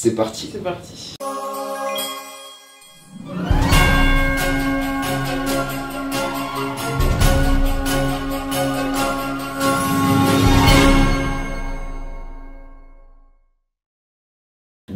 C'est parti. C'est parti.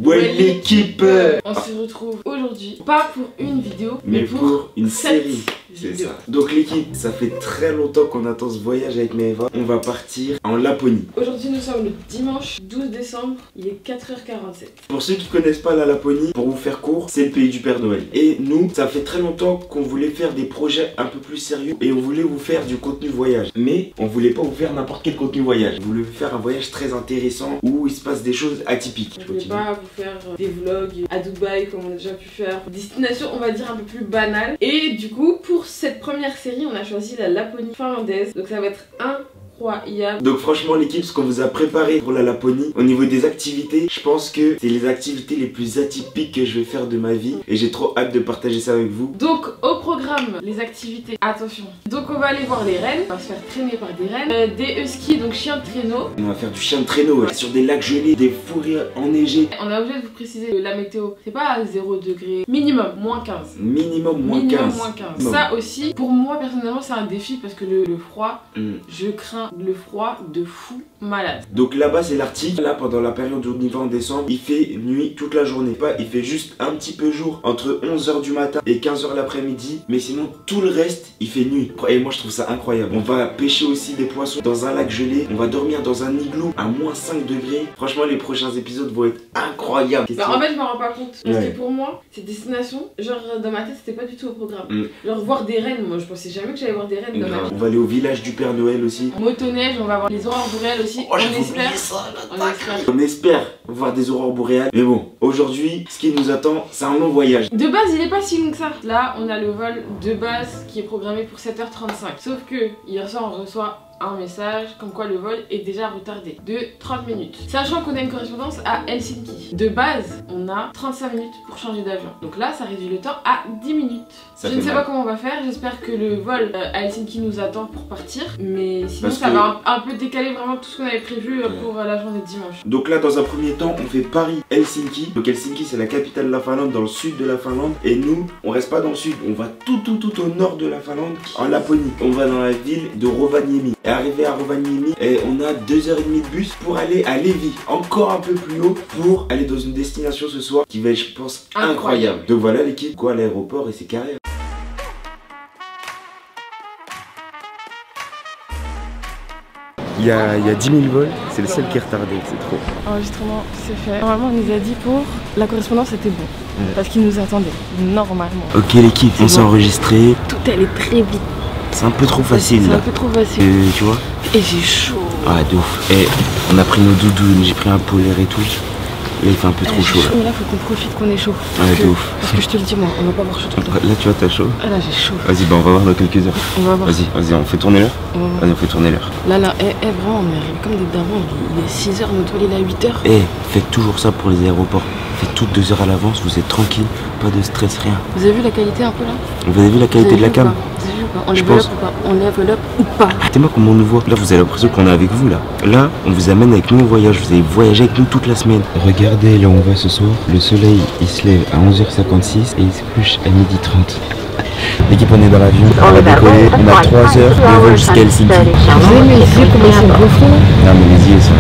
Ouais l'équipe, on se retrouve aujourd'hui, pas pour une vidéo, mais pour une série. C'est ça. Donc l'équipe, ça fait très longtemps qu'on attend ce voyage avec Maëva. On va partir en Laponie. Aujourd'hui nous sommes le dimanche 12 décembre, il est 4h47. Pour ceux qui connaissent pas la Laponie, pour vous faire court, c'est le pays du Père Noël. Et nous, ça fait très longtemps qu'on voulait faire des projets un peu plus sérieux et on voulait vous faire du contenu voyage. Mais on voulait pas vous faire n'importe quel contenu voyage. On voulait vous faire un voyage très intéressant où il se passe des choses atypiques. On voulait pas vous faire des vlogs à Dubaï comme on a déjà pu faire. Destination on va dire un peu plus banale. Et du coup pour cette première série on a choisi la Laponie finlandaise. Donc ça va être incroyable. Donc franchement l'équipe, ce qu'on vous a préparé pour la Laponie, au niveau des activités, je pense que c'est les activités les plus atypiques que je vais faire de ma vie. Et j'ai trop hâte de partager ça avec vous. Donc au programme, les activités, attention. Donc on va aller voir les rennes, on va se faire traîner par des rennes. Des huskies, donc chiens de traîneau. On va faire du chien de traîneau sur des lacs gelés, des forêts enneigées. On a obligé de vous préciser la météo, c'est pas à 0 degré, minimum, moins 15. Minimum moins 15. Moins 15. Ça aussi, pour moi personnellement c'est un défi parce que le froid, je crains le froid de fou malade. Donc là-bas c'est l'Arctique. Là pendant la période où on y va en décembre, il fait nuit toute la journée. Il fait juste un petit peu jour entre 11h du matin et 15h l'après-midi. Mais sinon tout le reste il fait nuit. Et moi je trouve ça incroyable. On va pêcher aussi des poissons dans un lac gelé. On va dormir dans un igloo à moins 5 degrés. Franchement les prochains épisodes vont être incroyables. Bah, en fait je m'en rends pas compte. Parce que pour moi cette destination, genre dans ma tête c'était pas du tout au programme. Genre voir des rennes, moi je pensais jamais que j'allais voir des rennes dans ma vie. On va aller au village du Père Noël aussi. Motoneige, on va voir les aurores boréales aussi. Oh, on espère voir des aurores boréales. Mais bon, aujourd'hui, ce qui nous attend, c'est un long voyage. De base, il est pas si long que ça. Là, on a le vol de base qui est programmé pour 7h35. Sauf que hier soir, on reçoit un message comme quoi le vol est déjà retardé de 30 minutes. Sachant qu'on a une correspondance à Helsinki. De base, on a 35 minutes pour changer d'avion. Donc là, ça réduit le temps à 10 minutes. Je ne sais pas comment on va faire. J'espère que le vol à Helsinki nous attend pour partir. Mais sinon, ça va un peu décaler vraiment tout ce qu'on avait prévu pour la journée de dimanche. Donc là, dans un premier temps, on fait Paris-Helsinki. Donc Helsinki, c'est la capitale de la Finlande, dans le sud de la Finlande. Et nous, on reste pas dans le sud. On va tout au nord de la Finlande, en Laponie. On va dans la ville de Rovaniemi. Et arrivé à Rovaniemi, on a 2h30 de bus pour aller à Levi, encore un peu plus haut, pour aller dans une destination ce soir qui va être, je pense, incroyable. Donc voilà l'équipe, quoi, à l'aéroport et c'est carré. Il y a 10 000 vols, c'est le seul qui est retardé, c'est trop. Enregistrement, c'est fait. Normalement, on nous a dit pour la correspondance, c'était bon. Parce qu'ils nous attendaient, normalement. Ok l'équipe, on s'est enregistré. Tout allait très vite. C'est un peu trop facile là. C'est un peu trop facile. Tu vois. Et j'ai chaud. Ah de ouf. Et on a pris nos doudounes, j'ai pris un polaire et tout. Là il fait un peu trop chaud là. Mais là faut qu'on profite qu'on est chaud. Ouais de ouf. Parce que je te le dis moi, on va pas avoir chaud tout le temps. Là tu vois t'as chaud. Ah là j'ai chaud. Vas-y bah on va voir dans quelques heures. On va voir. Vas-y on fait tourner l'heure. Vas-y on fait tourner l'heure. Là vraiment on est arrivé comme des darons. Il est 6h, notre vol il est à 8h. Faites toujours ça pour les aéroports. Faites toutes 2 heures à l'avance, vous êtes tranquille, pas de stress, rien. Vous avez vu la qualité un peu là? Vous avez vu la qualité de la cam? Vous avez vu ou pas? On level up ou pas? On level up ou pas? Écoutez-moi comment on nous voit. Là vous avez l'impression qu'on est avec vous là. Là on vous amène avec nous au voyage, vous allez voyager avec nous toute la semaine. Regardez là où on va ce soir. Le soleil il se lève à 11h56 et il se couche à 12h30. L'équipe on est dans l'avion, on va décoller, on a 3 heures de vol jusqu'à Helsinki. Vous avez mes yeux comment ils sont gonflés là? Non mais les yeux sont...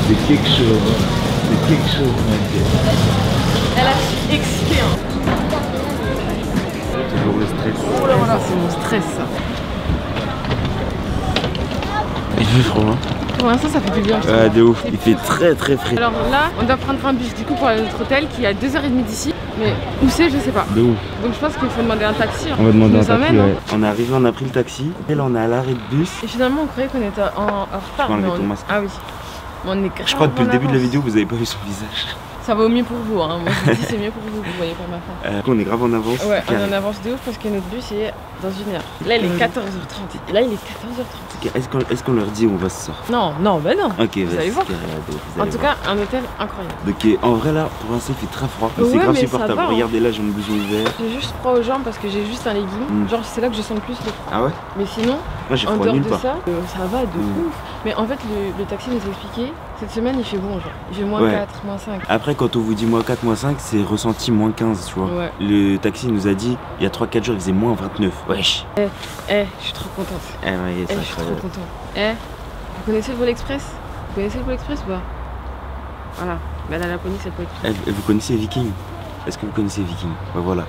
C'est quelque chose, c'est quelque chose. Elle a excité hein. Toujours le stress. Oh là voilà, c'est mon stress ça. Il fait froid hein. Pour l'instant ça fait du bien. Ah de ouf, il fait très frais. Alors là on doit prendre un bus du coup pour aller à notre hôtel qui est à 2h30 d'ici. Mais où c'est je sais pas. De ouf. Donc je pense qu'il faut demander un taxi. On va demander un taxi amène, ouais. On est arrivé, on a pris le taxi. Et là on est à l'arrêt de bus. Et finalement on croyait qu'on était en retard. Mais Ah oui. je crois que depuis le début de la vidéo vous avez pas vu son visage. Ça va au mieux pour vous, hein. Moi je vous dis c'est mieux pour vous, vous voyez pas ma fin. On est grave en avance. Ouais, on est en avance de ouf parce que notre bus est dans 1 heure. Là il est 14h30. Là il est 14h30. Est-ce qu'on leur dit où on va ce soir? Non, bah non. Ok, vous allez voir. En tout cas, un hôtel incroyable. Donc en vrai là, pour l'instant il fait très froid. C'est grave supportable. Va, hein. Regardez là, j'ai mon blouson hiver. J'ai juste froid aux jambes parce que j'ai juste un legging. Genre c'est là que je sens le plus le froid. Ah ouais? Mais sinon, moi j'ai en froid dehors nulle de part. ça va de ouf. Mais en fait le taxi nous expliquait, cette semaine il fait bon genre. Il fait moins 4, moins 5. Après quand on vous dit moins 4, moins 5, c'est ressenti moins 15 tu vois. Ouais. Le taxi nous a dit, il y a 3-4 jours il faisait moins 29. Wesh. Je suis trop contente. Ouais, je suis trop contente. Vous connaissez le vol express? Vous connaissez le vol express ou pas? Voilà, bah la Laponie c'est le vol express. Vous connaissez Viking? Est-ce que vous connaissez Viking? Ouais, voilà,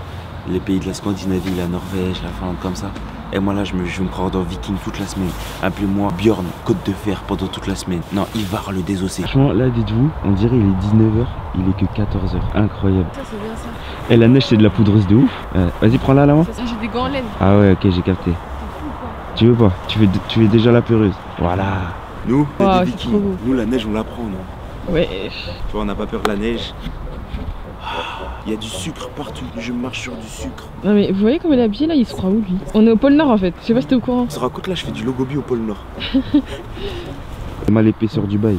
les pays de la Scandinavie, la Norvège, la Finlande comme ça. Et moi là je vais me croire dans Viking toute la semaine. Appelez-moi Bjorn, côte de fer pendant toute la semaine. Non, Ivar le désossé. Franchement là dites-vous, on dirait il est 19h, il est que 14h. Incroyable. Ça c'est bien ça. Et la neige c'est de la poudreuse de ouf. Vas-y prends-la là moi. J'ai des gants en laine. Ah ouais ok j'ai capté. Tu veux pas? Tu es déjà la peureuse. Voilà. Nous, on est des Vikings. Nous la neige on la prend non? Ouais. Tu vois on n'a pas peur de la neige. Il y a du sucre partout, je marche sur du sucre. Non mais vous voyez comme il est habillé là, il se croit où lui? On est au pôle Nord en fait, je sais pas si t'es au courant. On se raconte là, je fais du logobi au pôle Nord. Mal l'épaisseur du bail.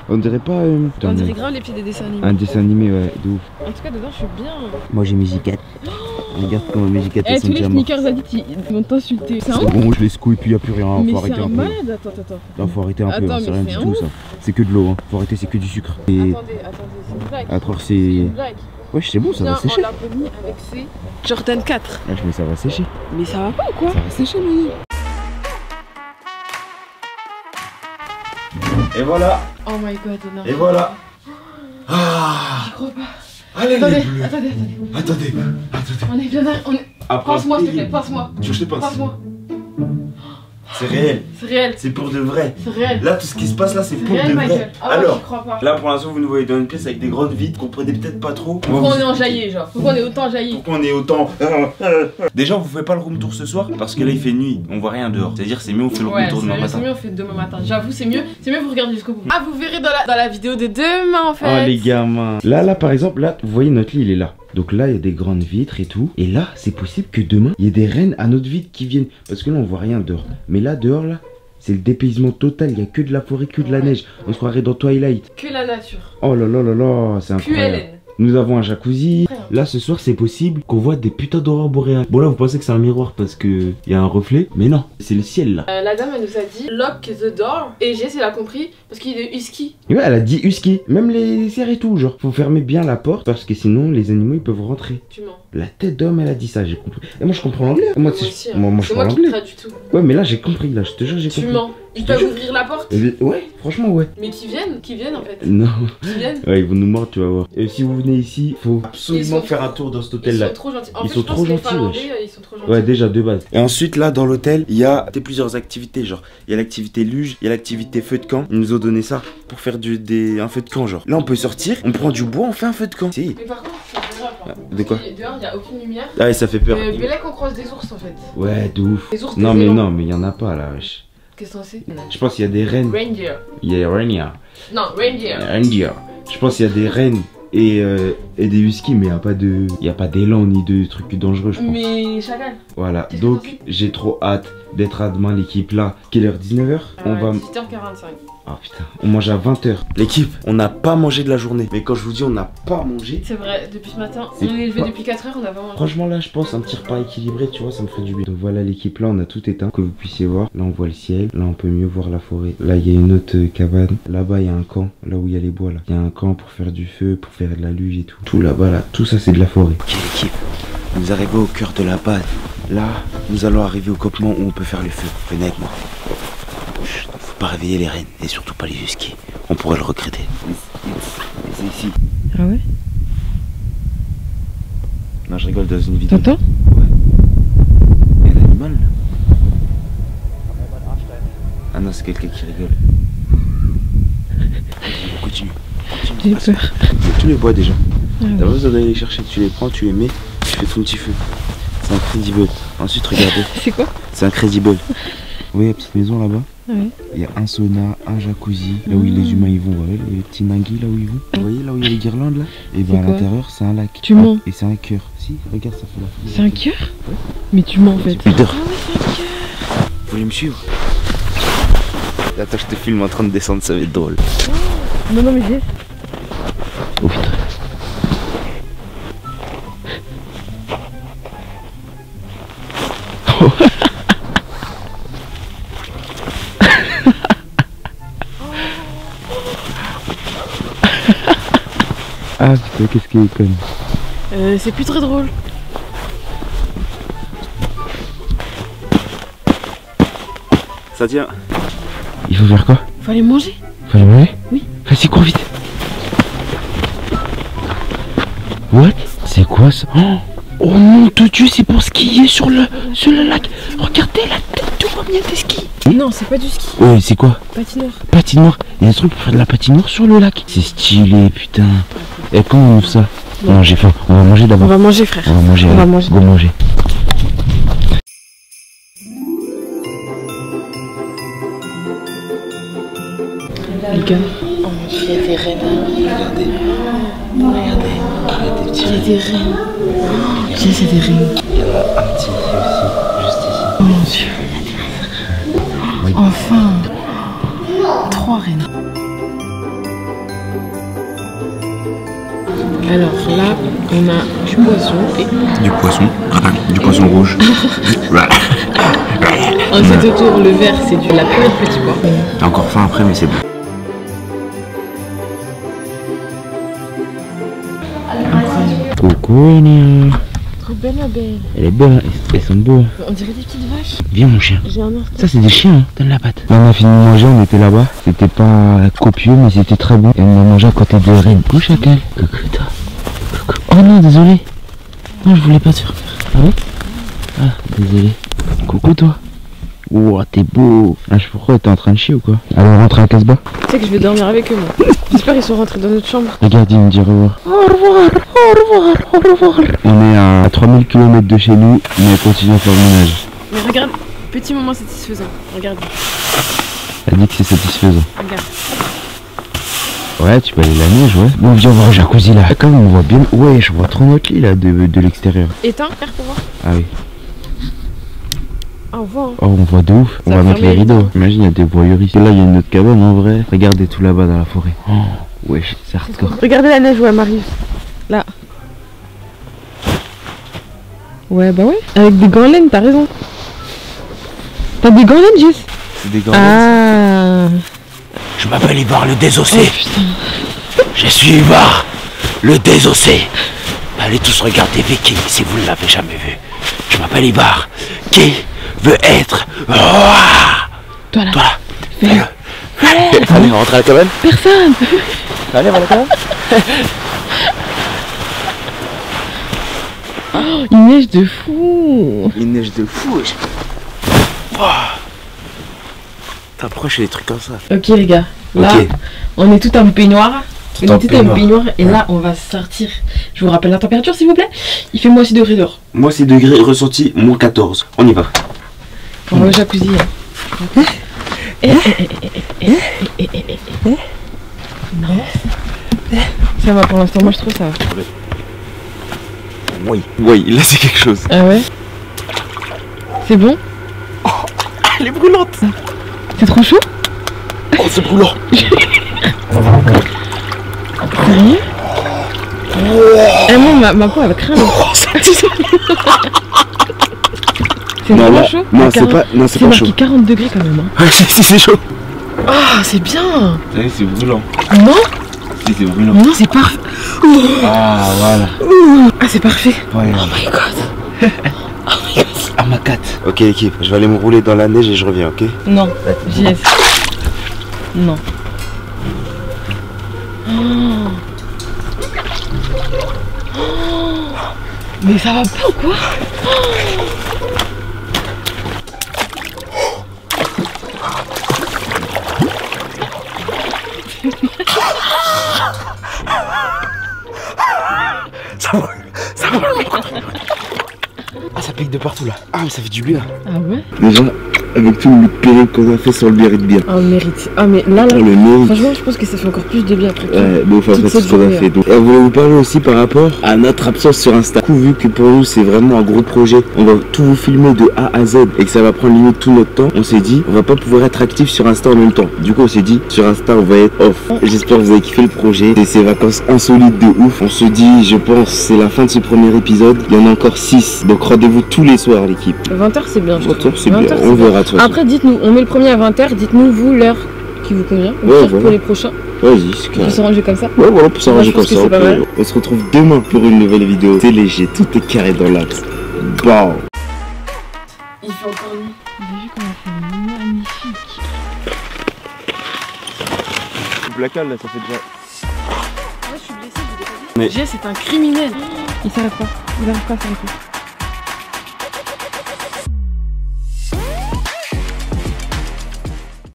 On dirait pas... on dirait grave les pieds des dessins animés. Un dessin animé ouais, de ouf. En tout cas dedans je suis bien. Moi j'ai mes giquettes. Regarde comment mes giquettes sont tous les sneakers addicts ils vont t'insulter. C'est bon, je les secoue et puis il n'y a plus rien, mais faut arrêter un peu. Malade. Attends. Là faut arrêter un peu, c'est rien du tout ça. C'est que de l'eau, hein. Faut arrêter, c'est que du sucre. Et... Attendez, c'est une blague. Attends, c'est une blague. Ouais, c'est bon, ça va sécher. On l'a mis avec ses Jordan 4. Ouais, mais ça va sécher. Mais ça va pas ou quoi? Ça va sécher, mais... Et voilà. Oh my god, non. Et voilà. Ah. J'y crois pas. Allez, attendez. Attendez. On est bien là. Passe-moi s'il te plaît, passe-moi. Tu veux que je te passe? Passe-moi. C'est réel. C'est réel. C'est pour de vrai. C'est réel. Là, tout ce qui se passe là, c'est pour réel, de Michael. vrai. Ah, alors, crois pas. là pour l'instant, vous nous voyez dans une pièce avec des grandes vitres. Vous comprenez peut-être pas trop. Pourquoi on est enjaillé, genre? Pourquoi on est autant enjaillé? Pourquoi on est autant. Déjà, on vous fait pas le room tour ce soir parce que là, il fait nuit. On voit rien dehors. C'est-à-dire, c'est mieux, on fait le room tour demain matin. C'est mieux, on fait demain matin. J'avoue, c'est mieux. C'est mieux, vous regardez jusqu'au bout. Ah, vous verrez dans la vidéo de demain en fait. Oh, les gamins. Là, par exemple, là, vous voyez, notre lit, il est là. Donc là, il y a des grandes vitres et tout. Et là, c'est possible que demain, il y ait des rennes à notre vitre qui viennent. Parce que là, on voit rien dehors. Mais là, dehors, là, c'est le dépaysement total. Il n'y a que de la forêt, que de la neige. On se croirait dans Twilight. Que la nature. Oh là là là là, c'est incroyable. QLN. Nous avons un jacuzzi. Là, ce soir, c'est possible qu'on voit des putains d'aurores boréales. Bon, là, vous pensez que c'est un miroir parce qu'il y a un reflet. Mais non, c'est le ciel, là. La dame, elle nous a dit lock the door. Et Jess, elle a compris parce qu'il est husky. Ouais, elle a dit husky. Même les cerfs et tout, genre. Faut fermer bien la porte parce que sinon, les animaux, ils peuvent rentrer. Tu mens. La tête d'homme, elle a dit ça, j'ai compris. Et moi, je comprends l'anglais. Moi, aussi, moi, je parle anglais. Du tout. Ouais, mais là, j'ai compris, là. Je te jure, j'ai compris. Tu mens. Ils peuvent ouvrir la porte. Ouais, franchement, ouais. Mais qui viennent en fait. Non. Qui viennent. Ouais, ils vont nous mordre, tu vas voir. Et si vous venez ici, faut absolument faire un tour dans cet hôtel là. Ils sont trop gentils. Ils sont trop gentils, ils sont trop gentils. Ouais, déjà de base. Et ensuite, là, dans l'hôtel, il y a plusieurs activités. Genre, il y a l'activité luge, il y a l'activité feu de camp. Ils nous ont donné ça pour faire un feu de camp, genre. Là, on peut sortir, on prend du bois, on fait un feu de camp. Si. Mais par contre, c'est grave. De quoi? Dehors, il n'y a aucune lumière. Ah, ouais, ça fait peur. Bélec, on croise des ours en fait. Ouais, de ouf. Des ours, non, mais il y en a pas là, wesh. Qu'est-ce que c'est? Je pense qu'il y a des rennes. Reindeer. Il y a reindeer. Non, reindeer. Reindeer. Je pense qu'il y a des rennes et des huskies, mais il y a pas d'élan ni de trucs dangereux, je pense. Mais chacal. Voilà, donc j'ai trop hâte d'être à demain l'équipe là. Quelle heure? 19h? On va 18h45. Oh putain, on mange à 20h. L'équipe, on n'a pas mangé de la journée. Mais quand je vous dis on n'a pas mangé, c'est vrai, depuis ce matin, on est levé depuis 4h, on a pas mangé. Franchement là, je pense un petit repas équilibré, tu vois, ça me ferait du bien. Donc voilà l'équipe là, on a tout éteint, que vous puissiez voir. Là on voit le ciel, là on peut mieux voir la forêt. Là il y a une autre cabane, là-bas il y a un camp, là où il y a les bois là. Il y a un camp pour faire du feu, pour faire de la luge et tout. Tout là-bas là, tout ça c'est de la forêt. Ok l'équipe, nous arrivons au cœur de la base. Là, nous allons arriver au campement où on peut faire le feu. Venez avec moi. Faut pas réveiller les rennes et surtout pas les huskies. On pourrait le regretter. C'est ici. Ah ouais? Non, je rigole dans une vidéo. T'entends? Ouais. Il y a un animal là. Ah non, c'est quelqu'un qui rigole. Continue. J'ai peur. Tous les bois déjà. Ah T'as pas besoin d'aller les chercher. Tu les prends, tu les mets, tu fais ton petit feu. C'est un credible. Ensuite, regardez. C'est quoi? C'est un credible. voyez la petite maison là-bas? Ouais. Il y a un sauna, un jacuzzi, là où les humains ils vont, vous voyez, les petits nanguis là où ils vont. Vous voyez là où il y a les guirlandes là? Et bah à l'intérieur c'est un lac. Tu mens? Et c'est un cœur. Si, regarde, ça fait la forme. C'est un cœur? Ouais. Mais tu mens en fait. Peter. Ah ouais, c'est un cœur. Vous voulez me suivre? Attends, je te filme en train de descendre, ça va être drôle. Oh. Non, mais j'ai. Oh putain. Ah putain, qu'est-ce qu'il est conne. C'est plus très drôle. Ça tient. Il faut faire quoi? Faut aller manger. Faut aller manger? Oui. Vas-y, cours vite. What? C'est quoi ça? Oh mon Dieu, c'est pour skier sur le lac. Regardez la tête de combien de skis. Non, c'est pas du ski. Ouais, c'est quoi? Patinoire. Patinoire. Il y a des trucs pour faire de la patinoire sur le lac. C'est stylé, putain. Et comment on ouvre ça? Non, j'ai faim. On va manger On d'abord. va manger, frère. On va manger. On va allez. manger. Go manger. Les gars, il y a des rennes. Regardez. Regardez. Arrêtez, Il y a des rennes. Tiens, c'est des rennes. Il y en a un petit aussi, juste ici. Oh mon Dieu. Oui. Enfin. 3 rennes. Alors là, on a du poisson et Du poisson. Du poisson rouge. ensuite autour le vert c'est de la purée de petits pois. T'as encore faim après, mais c'est bon. Coucou Enya. Trop belle ma belle. Elle est belle, hein. Elles sont beaux. On dirait des petites vaches. Viens mon chien. J'ai un instinct. Ça c'est des chiens, hein. Donne la patte. On a fini de manger, on était là-bas. C'était pas copieux mais c'était très bon. Et on a mangé à côté de Rennes. Coucou chacal. Coucou toi. Coucou. Oh non, désolé. Non, je voulais pas te faire peur. Ah oui? Ah, désolé. Coucou toi. Ouah, t'es beau. Ah, je sais pourquoi t'es en train de chier ou quoi? Allez, on rentre à Casbah. Tu sais que je vais dormir avec eux moi. J'espère qu'ils sont rentrés dans notre chambre. Regarde, il me dit au revoir. Au revoir, au revoir, au revoir. On est à 3000 km de chez nous, mais on continue à faire le ménage. Mais regarde, petit moment satisfaisant. Regarde. Elle dit que c'est satisfaisant. Regarde. Ouais, tu peux aller la neige, ouais. Bon, viens voir le jacuzzi là. Comme on voit bien. Ouais, je vois trop notre lit là de l'extérieur. Éteins, frère, pour voir. Ah oui. Ah, on voit. Hein. Oh, on voit de ouf. On Ça va mettre les ferme les rideaux. rideaux. Imagine, il y a des voyeuristes. Là, il y a une autre cabane en vrai. Regardez tout là-bas dans la forêt. Oh, ouais, c'est hardcore. Regardez la neige où elle m'arrive. Là. Ouais, bah ouais. Avec des gants en laine, t'as raison. T'as des gants en laine, Jess? C'est des gants. Ah. Je m'appelle Ivar le Oh désossé. putain. Je suis Ivar le désossé. Allez tous regarder Viking si vous ne l'avez jamais vu. Je m'appelle Ivar. Qui veut être Toi là. Toi là. Fais-le. Allez, on rentre à la cabane. Personne. Allez, on va à la cabane. Oh, il neige de fou. Il neige de fou. T'approches des trucs comme ça. Ok les gars, là Ok. on est tout en peignoir. On en est tout en peignoir et là on va sortir. Je vous rappelle la température s'il vous plaît. Il fait moins 6 degrés dehors. Moi, c'est degré ressenti moins 14. On y va. On va au jacuzzi. Non. Ça va pour l'instant, moi je trouve ça va. Oui. Oui, là, c'est quelque chose. Ah ouais. C'est bon? Elle est brûlante. C'est trop chaud? Oh, c'est brûlant. Sérieux? Eh moi ma peau elle va craindre. C'est Non, vraiment là, chaud? non, À c'est 40 pas, non, c'est C'est pas marqué chaud. 40 degrés quand même. Hein. Ouais, si, c'est chaud. Ah c'est bien. C'est brûlant. Non? Si, c'est brûlant. Non c'est parfait. Ah, voilà. Ah c'est parfait. Ouais. Oh my god. Ah, ma cat. Ok, l'équipe, je vais aller me rouler dans la neige et je reviens, ok? Non, JS. Non. Oh. Oh. Mais ça va pas ou quoi? Ça va, ça va. Ah, ça pique de partout là. Ah, mais ça fait du bien. Ah ouais? Déjà, avec tout le périple qu'on a fait sur le mérite bien. Ah, on mérite. Ah, mais là, Le mérite. franchement, je pense que ça fait encore plus de bien après. Ouais, mais enfin, après tout ce qu'on a fait. Donc, on voulait vous parler aussi par rapport à notre absence sur Insta. Du coup, vu que pour nous, c'est vraiment un gros projet, on va tout vous filmer de A à Z et que ça va prendre limite tout notre temps, on s'est dit, on va pas pouvoir être actif sur Insta en même temps. Du coup, on s'est dit, sur Insta, on va être off. J'espère que vous avez kiffé le projet. C'est ces vacances insolites de ouf. On se dit, je pense, c'est la fin de ce premier épisode. Il y en a encore 6. Donc, rendez-vous tous les soirs, l'équipe. 20h, c'est bien. 20h, c'est bien. On verra, de toute façon. Après, dites-nous, on met le premier à 20h, dites-nous, vous, l'heure qui vous convient. Ouais, Pour voilà. les prochains. Vas-y, c'est On carré. peut s'arranger comme ça. Ouais, voilà, pour s'arranger comme je pense ça. que c'est pas mal. On se retrouve demain pour une nouvelle vidéo. C'est léger, tout est carré dans l'axe. Bon. Il fait encore nuit. J'ai vu qu'on a fait magnifique. Le placard là, ça fait déjà. Moi, je suis blessée, je vous ai pas dit. Jay, c'est un criminel. Il s'arrête pas. Il n'arrive pas à s'arrêter.